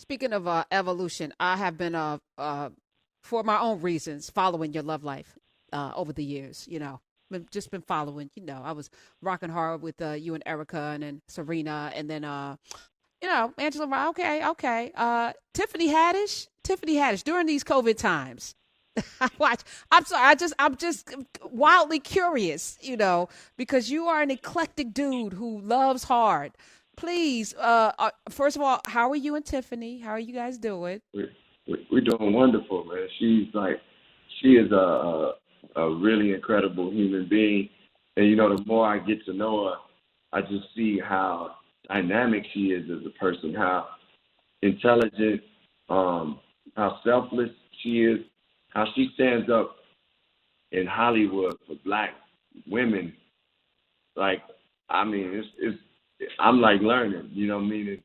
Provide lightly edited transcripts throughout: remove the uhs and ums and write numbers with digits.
Speaking of evolution, I have been for my own reasons following your love life over the years. Just been following. I was rocking hard with you and Erica, and then Serena, and then Angela. Okay, okay. Tiffany Haddish. During these COVID times, I watch. I'm sorry. I'm just wildly curious. Because you are an eclectic dude who loves hard. Please, first of all, how are you and Tiffany? How are you guys doing? We're doing wonderful, man. She is a really incredible human being, and the more I get to know her, I just see how dynamic she is as a person, how intelligent, how selfless she is, how she stands up in Hollywood for Black women. Like, I mean, I'm like learning, meaning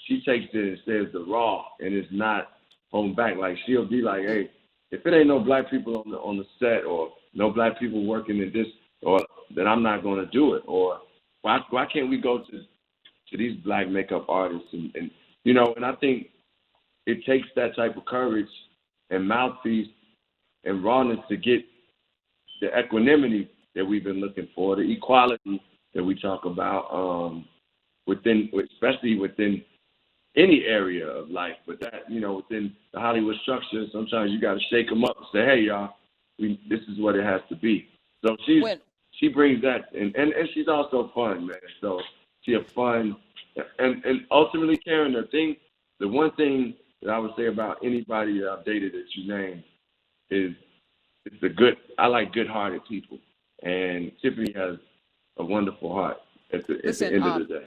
she takes it and says the raw, and it's not holding back. Like, she'll be like, hey, if it ain't no Black people on the set, or no Black people working in this, or then I'm not going to do it. Or why can't we go to these Black makeup artists? And I think it takes that type of courage and mouthpiece and rawness to get the equanimity that we've been looking for, the equality that we talk about, especially within any area of life. But that, within the Hollywood structure, sometimes you got to shake them up and say, hey, y'all, this is what it has to be. So she brings that, and she's also fun, man. So she's fun, and ultimately, Karen, the one thing that I would say about anybody that I've dated that you named is I like good-hearted people, and Tiffany has a wonderful heart at the end of the day.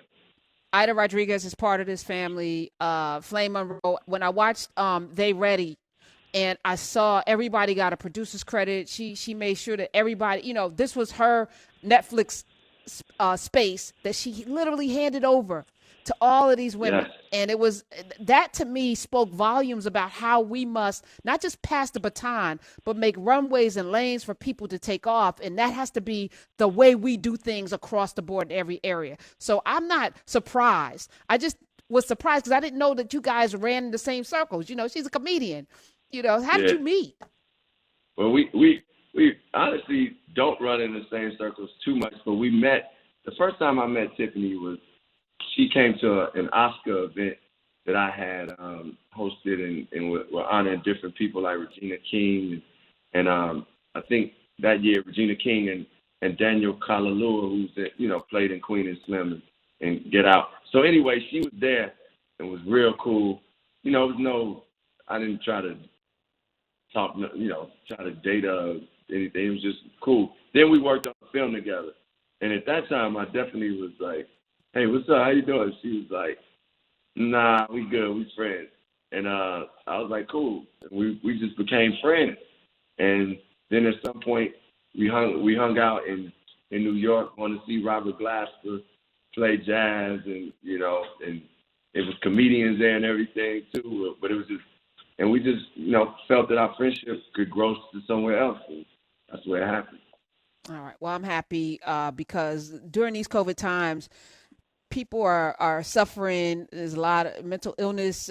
Ida Rodriguez is part of this family. Flame Monroe. When I watched They Ready, and I saw everybody got a producer's credit, she made sure that everybody, this was her Netflix space that she literally handed over to all of these women. Yes. And it was that, to me, spoke volumes about how we must not just pass the baton, but make runways and lanes for people to take off. And that has to be the way we do things across the board in every area. So I'm not surprised. I just was surprised because I didn't know that you guys ran in the same circles. She's a comedian. How did you meet? Well, we honestly don't run in the same circles too much, but we met. The first time I met Tiffany was she came to an Oscar event that I had hosted, and we're honoring different people like Regina King, and I think that year Regina King and Daniel Kaluuya, who's played in Queen and Slim and Get Out. So anyway, she was there and was real cool. I didn't try to talk, try to date her or anything. It was just cool. Then we worked on a film together, and at that time I definitely was like, hey, what's up? How you doing? She was like, nah, we good. We friends. And I was like, cool. We just became friends. And then at some point, we hung out in New York, wanted to see Robert Glasper play jazz, and and it was comedians there and everything too. But it was just, and we just felt that our friendship could grow to somewhere else. And that's where it happened. All right. Well, I'm happy because during these COVID times, people are suffering. There's a lot of mental illness,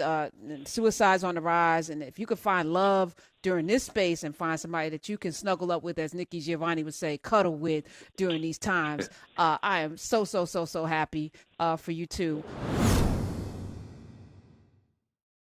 suicides on the rise. And if you could find love during this space and find somebody that you can snuggle up with, as Nikki Giovanni would say, cuddle with during these times, I am so happy for you too.